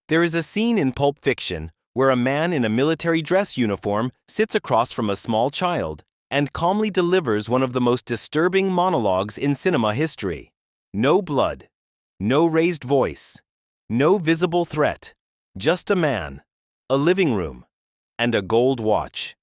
There is a scene in Pulp Fiction where a man in a military dress uniform sits across from a small child and calmly delivers one of the most disturbing monologues in cinema history. No blood, no raised voice, no visible threat, just a man, a living room, and a gold watch.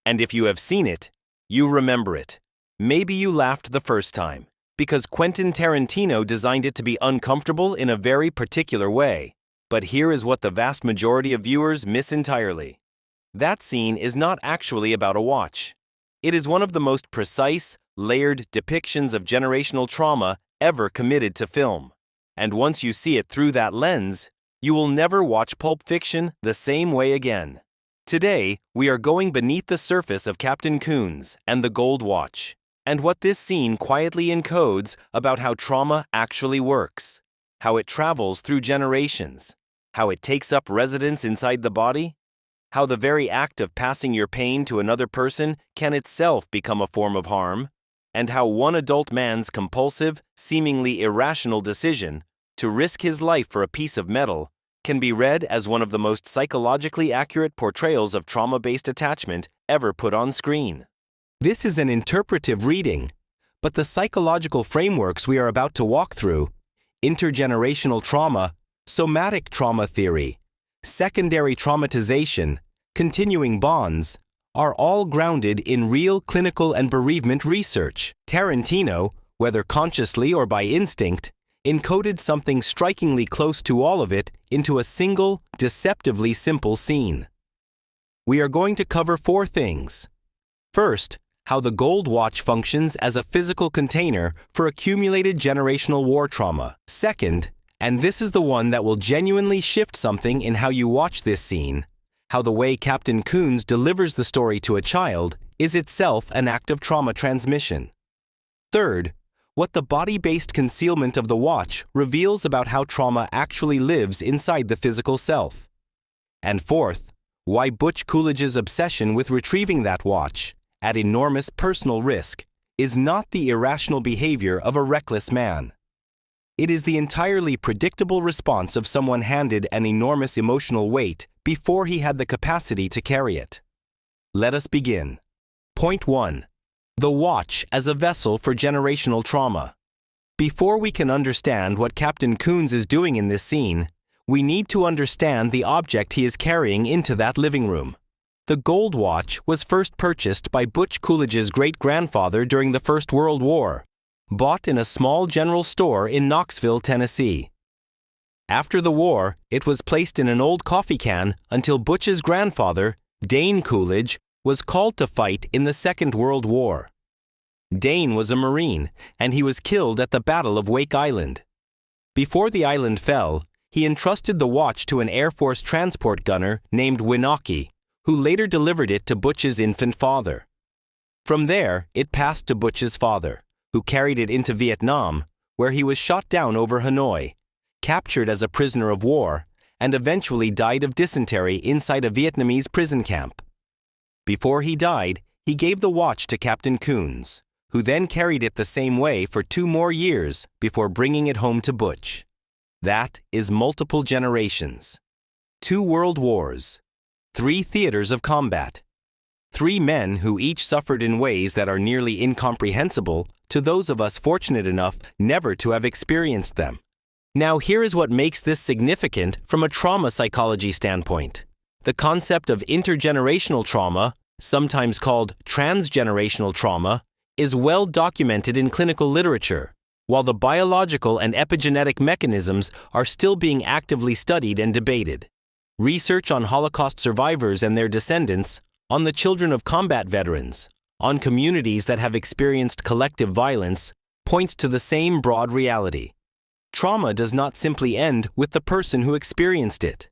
And if you have seen it, you remember it. Maybe you laughed the first time, because Quentin Tarantino designed it to be uncomfortable in a very particular way. But here is what the vast majority of viewers miss entirely. That scene is not actually about a watch. It is one of the most precise, layered depictions of generational trauma ever committed to film. And once you see it through that lens, you will never watch Pulp Fiction the same way again. Today, we are going beneath the surface of Captain Koons and the gold watch, and what this scene quietly encodes about how trauma actually works, how it travels through generations, how it takes up residence inside the body, how the very act of passing your pain to another person can itself become a form of harm, and how one adult man's compulsive, seemingly irrational decision to risk his life for a piece of metal can be read as one of the most psychologically accurate portrayals of trauma-based attachment ever put on screen. This is an interpretive reading, but the psychological frameworks we are about to walk through, intergenerational trauma, somatic trauma theory, secondary traumatization, continuing bonds, are all grounded in real clinical and bereavement research. Tarantino, whether consciously or by instinct, encoded something strikingly close to all of it into a single, deceptively simple scene. We are going to cover 4 things. First, how the gold watch functions as a physical container for accumulated generational war trauma. Second, and this is the one that will genuinely shift something in how you watch this scene, how the way Captain Koons delivers the story to a child is itself an act of trauma transmission. Third, what the body-based concealment of the watch reveals about how trauma actually lives inside the physical self. And fourth, why Butch Coolidge's obsession with retrieving that watch, at enormous personal risk, is not the irrational behavior of a reckless man. It is the entirely predictable response of someone handed an enormous emotional weight before he had the capacity to carry it. Let us begin. Point 1. The watch as a vessel for generational trauma. Before we can understand what Captain Koons is doing in this scene, we need to understand the object he is carrying into that living room. The gold watch was first purchased by Butch Coolidge's great-grandfather during the First World War, bought in a small general store in Knoxville, Tennessee. After the war, it was placed in an old coffee can until Butch's grandfather, Dane Coolidge, was called to fight in the Second World War. Dane was a Marine, and he was killed at the Battle of Wake Island. Before the island fell, he entrusted the watch to an Air Force transport gunner named Winocki, who later delivered it to Butch's infant father. From there, it passed to Butch's father, who carried it into Vietnam, where he was shot down over Hanoi, captured as a prisoner of war, and eventually died of dysentery inside a Vietnamese prison camp. Before he died, he gave the watch to Captain Koons, who then carried it the same way for 2 more years before bringing it home to Butch. That is multiple generations. 2 world wars. 3 theaters of combat. 3 men who each suffered in ways that are nearly incomprehensible to those of us fortunate enough never to have experienced them. Now here is what makes this significant from a trauma psychology standpoint. The concept of intergenerational trauma, sometimes called transgenerational trauma, is well documented in clinical literature, while the biological and epigenetic mechanisms are still being actively studied and debated. Research on Holocaust survivors and their descendants, on the children of combat veterans, on communities that have experienced collective violence, points to the same broad reality. Trauma does not simply end with the person who experienced it.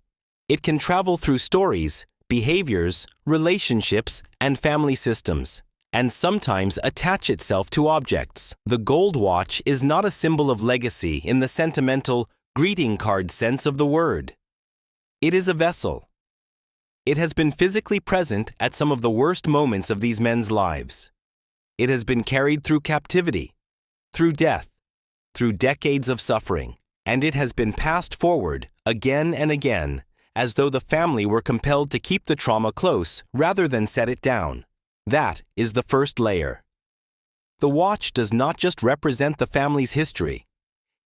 It can travel through stories, behaviors, relationships, and family systems, and sometimes attach itself to objects. The gold watch is not a symbol of legacy in the sentimental greeting card sense of the word. It is a vessel. It has been physically present at some of the worst moments of these men's lives. It has been carried through captivity, through death, through decades of suffering, and it has been passed forward again and again, as though the family were compelled to keep the trauma close rather than set it down. That is the first layer. The watch does not just represent the family's history.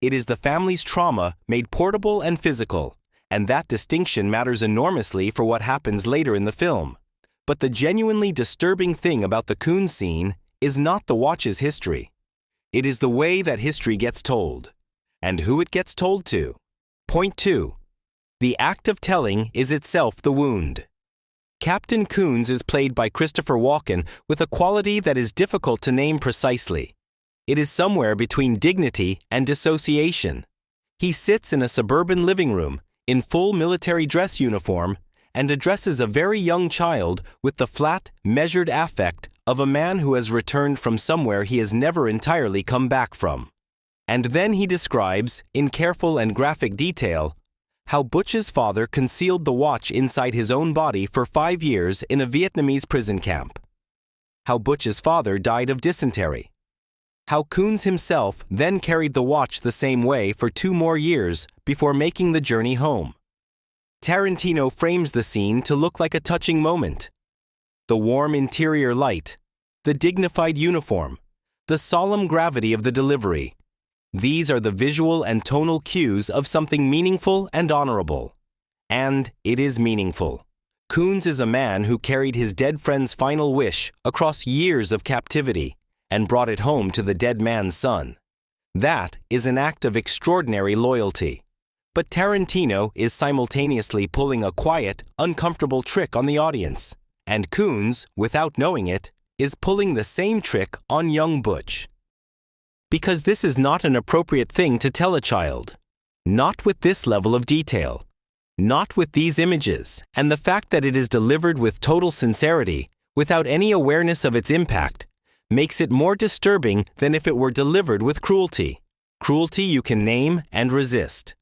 It is the family's trauma made portable and physical, and that distinction matters enormously for what happens later in the film. But the genuinely disturbing thing about the Koons scene is not the watch's history. It is the way that history gets told, and who it gets told to. Point 2. The act of telling is itself the wound. Captain Koons is played by Christopher Walken with a quality that is difficult to name precisely. It is somewhere between dignity and dissociation. He sits in a suburban living room, in full military dress uniform, and addresses a very young child with the flat, measured affect of a man who has returned from somewhere he has never entirely come back from. And then he describes, in careful and graphic detail, how Butch's father concealed the watch inside his own body for 5 years in a Vietnamese prison camp. How Butch's father died of dysentery. How Koons himself then carried the watch the same way for 2 more years before making the journey home. Tarantino frames the scene to look like a touching moment. The warm interior light, the dignified uniform, the solemn gravity of the delivery. These are the visual and tonal cues of something meaningful and honorable. And it is meaningful. Koons is a man who carried his dead friend's final wish across years of captivity and brought it home to the dead man's son. That is an act of extraordinary loyalty. But Tarantino is simultaneously pulling a quiet, uncomfortable trick on the audience, and Koons, without knowing it, is pulling the same trick on young Butch. Because this is not an appropriate thing to tell a child. Not with this level of detail. Not with these images, and the fact that it is delivered with total sincerity, without any awareness of its impact, makes it more disturbing than if it were delivered with cruelty. Cruelty you can name and resist.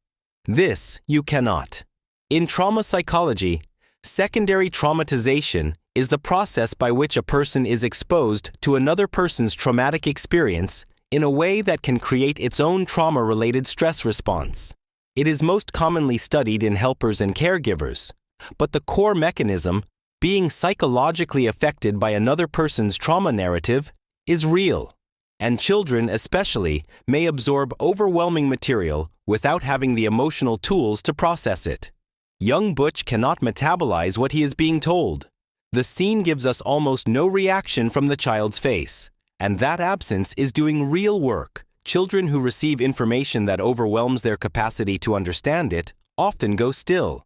This you cannot. In trauma psychology, secondary traumatization is the process by which a person is exposed to another person's traumatic experience in a way that can create its own trauma-related stress response. It is most commonly studied in helpers and caregivers, but the core mechanism, being psychologically affected by another person's trauma narrative, is real, and children especially may absorb overwhelming material without having the emotional tools to process it. Young Butch cannot metabolize what he is being told. The scene gives us almost no reaction from the child's face. And that absence is doing real work. Children who receive information that overwhelms their capacity to understand it often go still.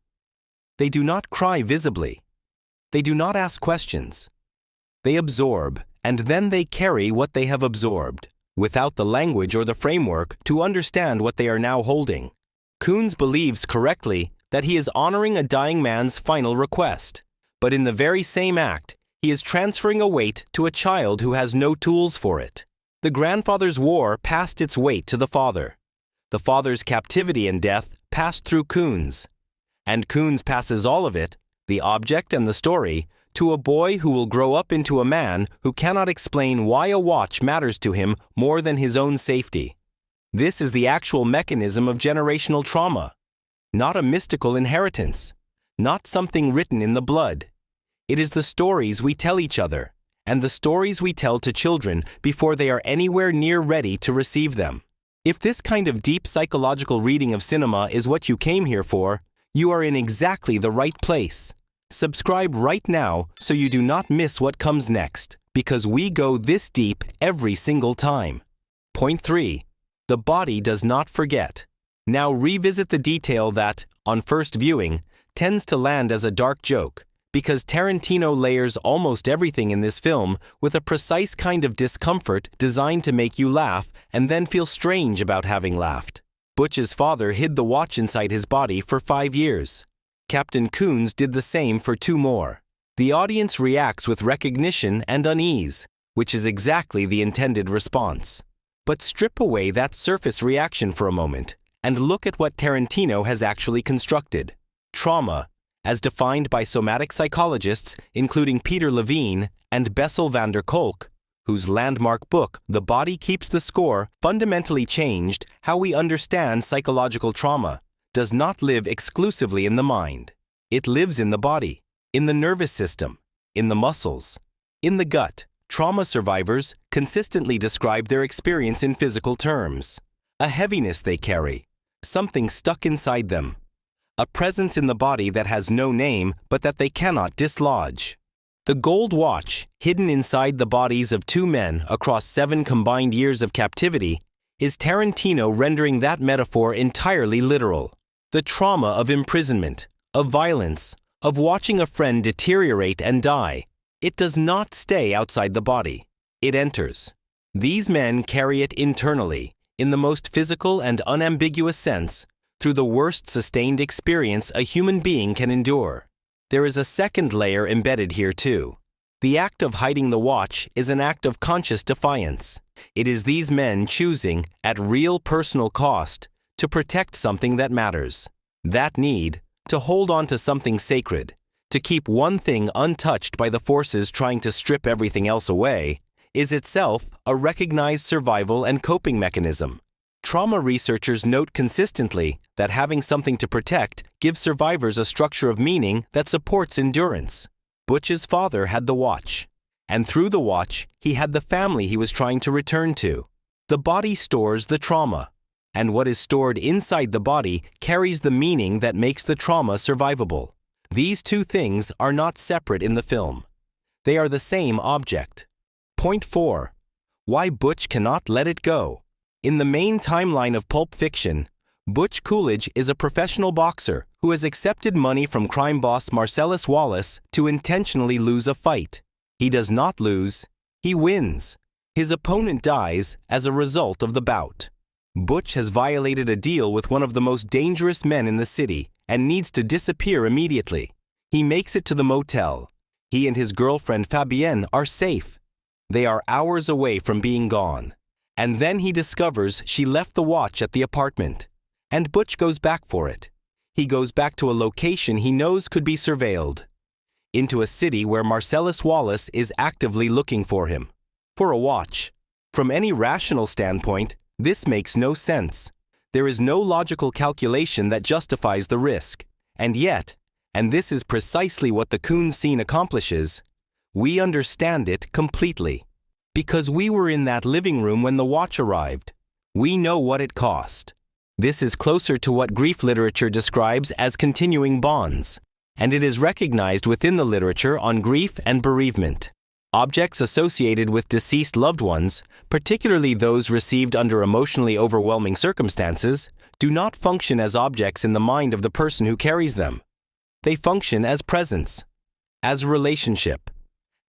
They do not cry visibly. They do not ask questions. They absorb, and then they carry what they have absorbed, without the language or the framework to understand what they are now holding. Koons believes correctly that he is honoring a dying man's final request, but in the very same act, he is transferring a weight to a child who has no tools for it. The grandfather's war passed its weight to the father. The father's captivity and death passed through Koons. And Koons passes all of it, the object and the story, to a boy who will grow up into a man who cannot explain why a watch matters to him more than his own safety. This is the actual mechanism of generational trauma. Not a mystical inheritance. Not something written in the blood. It is the stories we tell each other, and the stories we tell to children before they are anywhere near ready to receive them. If this kind of deep psychological reading of cinema is what you came here for, you are in exactly the right place. Subscribe right now so you do not miss what comes next, because we go this deep every single time. Point 3. The body does not forget. Now revisit the detail that, on first viewing, tends to land as a dark joke, because Tarantino layers almost everything in this film with a precise kind of discomfort designed to make you laugh and then feel strange about having laughed. Butch's father hid the watch inside his body for 5 years. Captain Koons did the same for 2 more. The audience reacts with recognition and unease, which is exactly the intended response. But strip away that surface reaction for a moment and look at what Tarantino has actually constructed. Trauma, as defined by somatic psychologists including Peter Levine and Bessel van der Kolk, whose landmark book, The Body Keeps the Score, fundamentally changed how we understand psychological trauma, does not live exclusively in the mind. It lives in the body, in the nervous system, in the muscles, in the gut. Trauma survivors consistently describe their experience in physical terms. A heaviness they carry, something stuck inside them, a presence in the body that has no name but that they cannot dislodge. The gold watch, hidden inside the bodies of two men across 7 combined years of captivity, is Tarantino rendering that metaphor entirely literal. The trauma of imprisonment, of violence, of watching a friend deteriorate and die. It does not stay outside the body. It enters. These men carry it internally, in the most physical and unambiguous sense, through the worst sustained experience a human being can endure. There is a second layer embedded here too. The act of hiding the watch is an act of conscious defiance. It is these men choosing, at real personal cost, to protect something that matters. That need, to hold on to something sacred, to keep one thing untouched by the forces trying to strip everything else away, is itself a recognized survival and coping mechanism. Trauma researchers note consistently that having something to protect gives survivors a structure of meaning that supports endurance. Butch's father had the watch, and through the watch, he had the family he was trying to return to. The body stores the trauma, and what is stored inside the body carries the meaning that makes the trauma survivable. These two things are not separate in the film. They are the same object. Point 4. Why Butch cannot let it go. In the main timeline of Pulp Fiction, Butch Coolidge is a professional boxer who has accepted money from crime boss Marcellus Wallace to intentionally lose a fight. He does not lose, he wins. His opponent dies as a result of the bout. Butch has violated a deal with one of the most dangerous men in the city and needs to disappear immediately. He makes it to the motel. He and his girlfriend Fabienne are safe. They are hours away from being gone. And then he discovers she left the watch at the apartment. And Butch goes back for it. He goes back to a location he knows could be surveilled. Into a city where Marcellus Wallace is actively looking for him. For a watch. From any rational standpoint, this makes no sense. There is no logical calculation that justifies the risk. And yet, and this is precisely what the Koons scene accomplishes, we understand it completely. Because we were in that living room when the watch arrived. We know what it cost. This is closer to what grief literature describes as continuing bonds, and it is recognized within the literature on grief and bereavement. Objects associated with deceased loved ones, particularly those received under emotionally overwhelming circumstances, do not function as objects in the mind of the person who carries them. They function as presence, as relationship,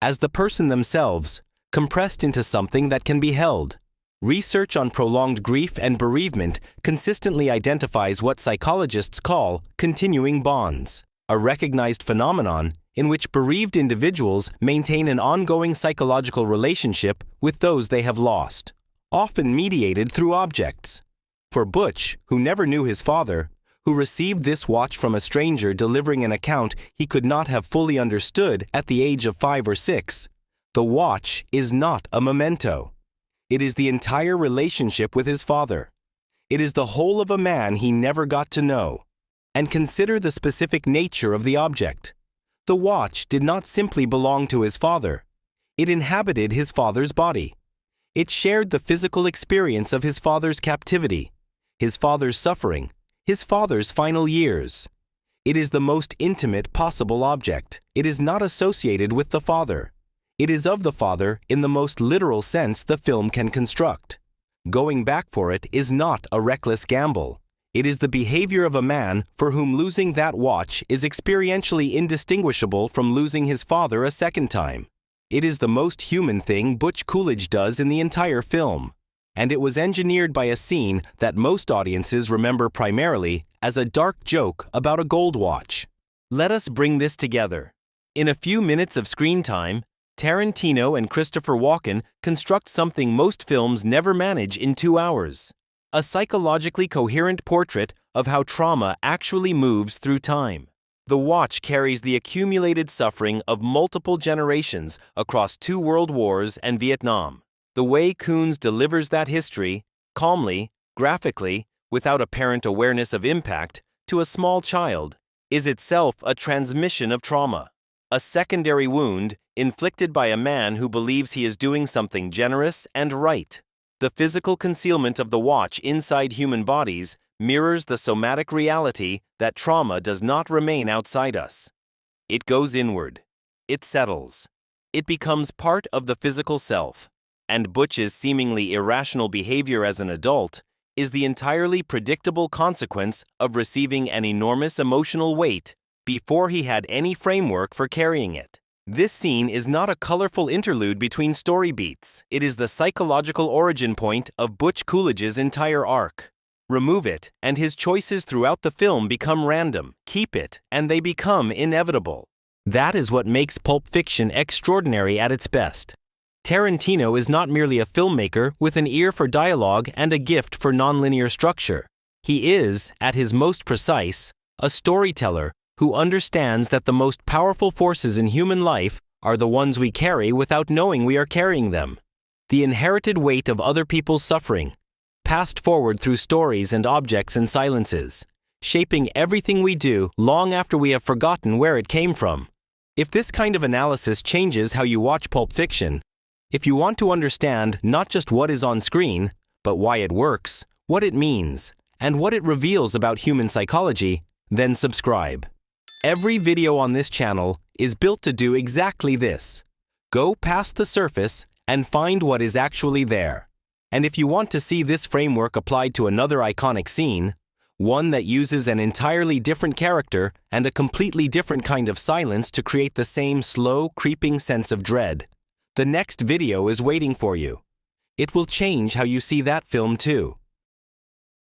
as the person themselves, compressed into something that can be held. Research on prolonged grief and bereavement consistently identifies what psychologists call continuing bonds, a recognized phenomenon in which bereaved individuals maintain an ongoing psychological relationship with those they have lost, often mediated through objects. For Butch, who never knew his father, who received this watch from a stranger delivering an account he could not have fully understood at the age of 5 or 6, the watch is not a memento. It is the entire relationship with his father. It is the whole of a man he never got to know. And consider the specific nature of the object. The watch did not simply belong to his father. It inhabited his father's body. It shared the physical experience of his father's captivity, his father's suffering, his father's final years. It is the most intimate possible object. It is not associated with the father. It is of the father in the most literal sense the film can construct. Going back for it is not a reckless gamble. It is the behavior of a man for whom losing that watch is experientially indistinguishable from losing his father a second time. It is the most human thing Butch Coolidge does in the entire film, and it was engineered by a scene that most audiences remember primarily as a dark joke about a gold watch. Let us bring this together. In a few minutes of screen time, Tarantino and Christopher Walken construct something most films never manage in 2 hours. A psychologically coherent portrait of how trauma actually moves through time. The watch carries the accumulated suffering of multiple generations across 2 world wars and Vietnam. The way Koons delivers that history, calmly, graphically, without apparent awareness of impact, to a small child, is itself a transmission of trauma. A secondary wound inflicted by a man who believes he is doing something generous and right. The physical concealment of the watch inside human bodies mirrors the somatic reality that trauma does not remain outside us. It goes inward. It settles. It becomes part of the physical self. And Butch's seemingly irrational behavior as an adult is the entirely predictable consequence of receiving an enormous emotional weight before he had any framework for carrying it. This scene is not a colorful interlude between story beats. It is the psychological origin point of Butch Coolidge's entire arc. Remove it, and his choices throughout the film become random. Keep it, and they become inevitable. That is what makes Pulp Fiction extraordinary at its best. Tarantino is not merely a filmmaker with an ear for dialogue and a gift for nonlinear structure. He is, at his most precise, a storyteller who understands that the most powerful forces in human life are the ones we carry without knowing we are carrying them. The inherited weight of other people's suffering, passed forward through stories and objects and silences, shaping everything we do long after we have forgotten where it came from. If this kind of analysis changes how you watch Pulp Fiction, if you want to understand not just what is on screen, but why it works, what it means, and what it reveals about human psychology, then subscribe. Every video on this channel is built to do exactly this. Go past the surface and find what is actually there. And if you want to see this framework applied to another iconic scene, one that uses an entirely different character and a completely different kind of silence to create the same slow, creeping sense of dread, the next video is waiting for you. It will change how you see that film too.